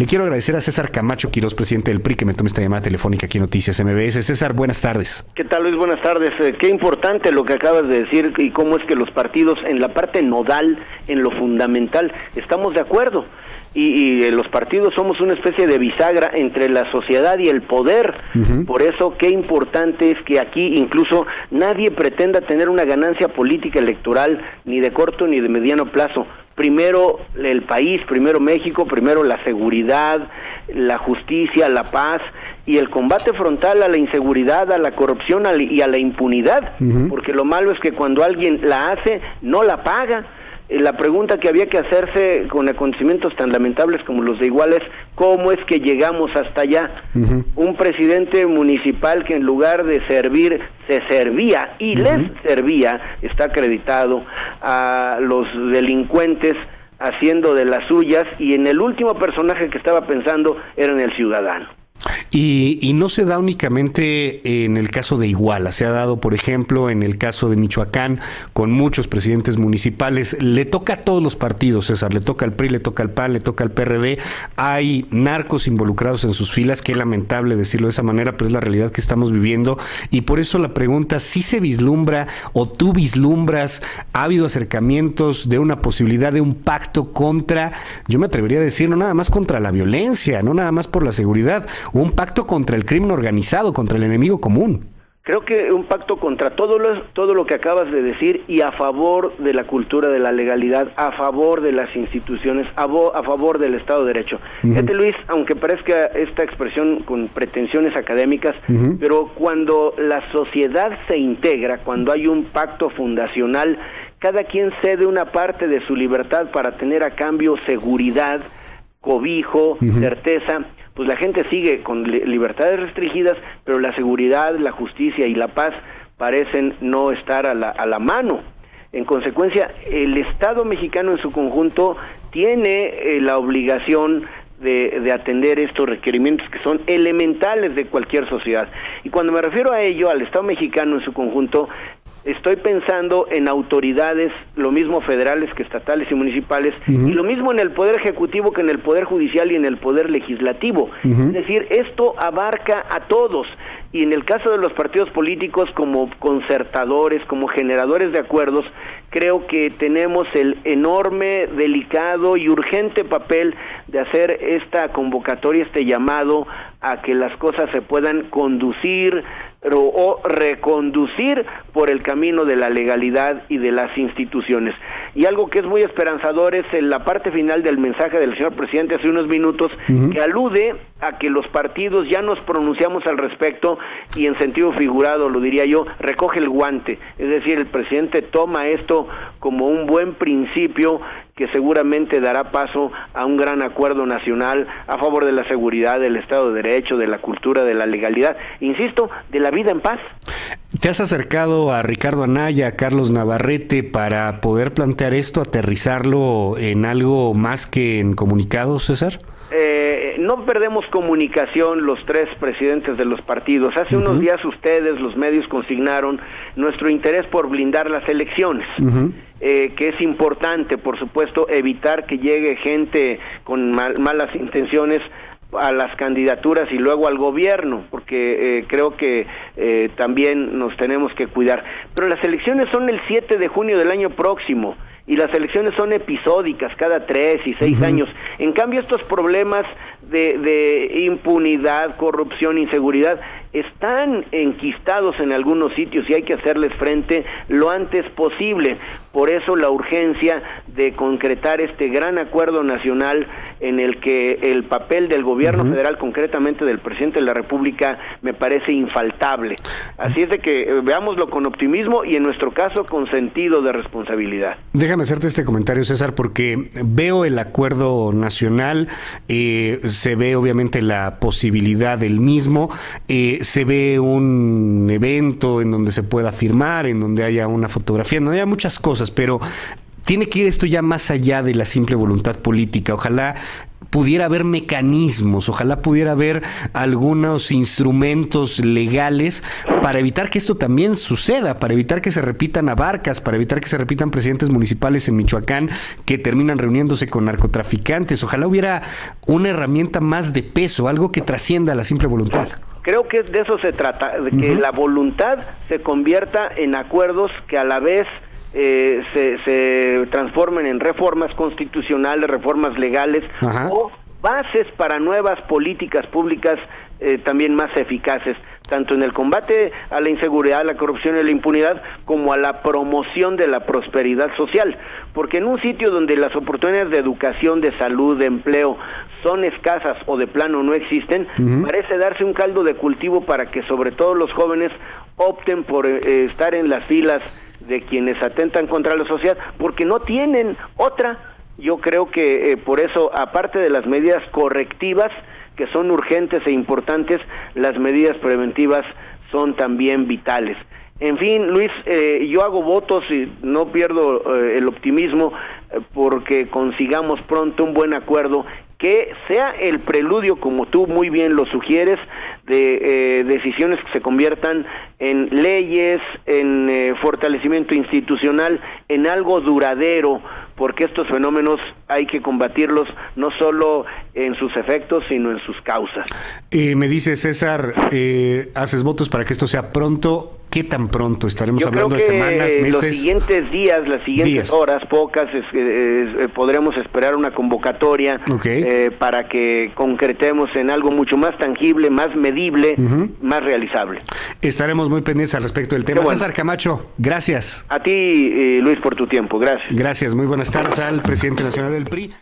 Le quiero agradecer a César Camacho Quirós, presidente del PRI, que me tome esta llamada telefónica aquí en Noticias MBS. César, buenas tardes. ¿Qué tal, Luis? Buenas tardes. Qué importante lo que acabas de decir y cómo es que los partidos en la parte nodal, en lo fundamental, estamos de acuerdo. Y los partidos somos una especie de bisagra entre la sociedad y el poder. Por eso, qué importante es que aquí incluso nadie pretenda tener una ganancia política electoral, ni de corto ni de mediano plazo. Primero el país, primero México, primero la seguridad, la justicia, la paz y el combate frontal a la inseguridad, a la corrupción y a la impunidad, porque lo malo es que cuando alguien la hace, no la paga. La pregunta que había que hacerse con acontecimientos tan lamentables como los de Iguala es ¿cómo es que llegamos hasta allá? Un presidente municipal que en lugar de servir, se servía y les servía, está acreditado a los delincuentes haciendo de las suyas, y en el último personaje que estaba pensando era en el ciudadano. Y no se da únicamente en el caso de Iguala, se ha dado, por ejemplo, en el caso de Michoacán, con muchos presidentes municipales. Le toca a todos los partidos, César, le toca al PRI, le toca al PAN, le toca al PRD. Hay narcos involucrados en sus filas, qué lamentable decirlo de esa manera, pero es la realidad que estamos viviendo. Y por eso la pregunta, ¿sí se vislumbra o tú vislumbras, ha habido acercamientos de una posibilidad de un pacto contra, yo me atrevería a decir, no nada más contra la violencia, no nada más por la seguridad, un pacto contra el crimen organizado, contra el enemigo común? Creo que un pacto contra todo lo que acabas de decir y a favor de la cultura de la legalidad, a favor de las instituciones, a favor del Estado de Derecho. Fíjate, Luis, aunque parezca esta expresión con pretensiones académicas, pero cuando la sociedad se integra, cuando hay un pacto fundacional, cada quien cede una parte de su libertad para tener a cambio seguridad, cobijo, certeza. Pues la gente sigue con libertades restringidas, pero la seguridad, la justicia y la paz parecen no estar a la mano. En consecuencia, el Estado mexicano en su conjunto tiene la obligación de atender estos requerimientos que son elementales de cualquier sociedad. Y cuando me refiero a ello, al Estado mexicano en su conjunto, estoy pensando en autoridades, lo mismo federales que estatales y municipales, y lo mismo en el Poder Ejecutivo que en el Poder Judicial y en el Poder Legislativo. Es decir, esto abarca a todos, y en el caso de los partidos políticos como concertadores, como generadores de acuerdos, creo que tenemos el enorme, delicado y urgente papel de hacer esta convocatoria, este llamado a que las cosas se puedan conducir o reconducir por el camino de la legalidad y de las instituciones. Y algo que es muy esperanzador es en la parte final del mensaje del señor presidente hace unos minutos, que alude a que los partidos ya nos pronunciamos al respecto y en sentido figurado, lo diría yo, recoge el guante. Es decir, el presidente toma esto como un buen principio que seguramente dará paso a un gran acuerdo nacional a favor de la seguridad, del Estado de Derecho, de la cultura, de la legalidad, insisto, de la vida en paz. ¿Te has acercado a Ricardo Anaya, a Carlos Navarrete para poder plantear esto, aterrizarlo en algo más que en comunicados, César? No perdemos comunicación los tres presidentes de los partidos. Hace unos días ustedes, los medios, consignaron nuestro interés por blindar las elecciones, que es importante, por supuesto, evitar que llegue gente con malas intenciones a las candidaturas y luego al gobierno, porque creo que también nos tenemos que cuidar. Pero las elecciones son el 7 de junio del año próximo, y las elecciones son episódicas, cada 3 y 6 años. En cambio, estos problemas de impunidad, corrupción, inseguridad, están enquistados en algunos sitios y hay que hacerles frente lo antes posible. Por eso la urgencia de concretar este gran acuerdo nacional en el que el papel del gobierno federal, concretamente del presidente de la República, me parece infaltable. Así es de que veámoslo con optimismo y en nuestro caso con sentido de responsabilidad. Déjame hacerte este comentario, César, porque veo el acuerdo nacional, se ve obviamente la posibilidad del mismo, se ve un evento en donde se pueda firmar, en donde haya una fotografía, en donde haya muchas cosas, pero tiene que ir esto ya más allá de la simple voluntad política. Ojalá pudiera haber mecanismos, ojalá pudiera haber algunos instrumentos legales para evitar que esto también suceda, para evitar que se repitan abarcas, para evitar que se repitan presidentes municipales en Michoacán que terminan reuniéndose con narcotraficantes. Ojalá hubiera una herramienta más de peso, algo que trascienda la simple voluntad. Creo que de eso se trata, de que la voluntad se convierta en acuerdos que a la vez se transformen en reformas constitucionales, reformas legales, o bases para nuevas políticas públicas también más eficaces, tanto en el combate a la inseguridad, la corrupción y la impunidad, como a la promoción de la prosperidad social, porque en un sitio donde las oportunidades de educación, de salud, de empleo son escasas o de plano no existen, parece darse un caldo de cultivo para que sobre todo los jóvenes opten por estar en las filas de quienes atentan contra la sociedad, porque no tienen otra. Yo creo que por eso, aparte de las medidas correctivas, que son urgentes e importantes, las medidas preventivas son también vitales. En fin, Luis, yo hago votos y no pierdo el optimismo porque consigamos pronto un buen acuerdo que sea el preludio, como tú muy bien lo sugieres, de decisiones que se conviertan en leyes, en fortalecimiento institucional, en algo duradero, porque estos fenómenos hay que combatirlos no solo en sus efectos, sino en sus causas. Me dice César, haces votos para que esto sea pronto. ¿Qué tan pronto? ¿Estaremos hablando de semanas, meses? Los siguientes días, las siguientes horas, pocas, podremos esperar una convocatoria para que concretemos en algo mucho más tangible, más medible, más realizable. Estaremos muy pendientes al respecto del tema. Bueno. César Camacho, gracias. A ti, Luis, por tu tiempo. Gracias. Gracias. Muy buenas tardes al presidente nacional del PRI.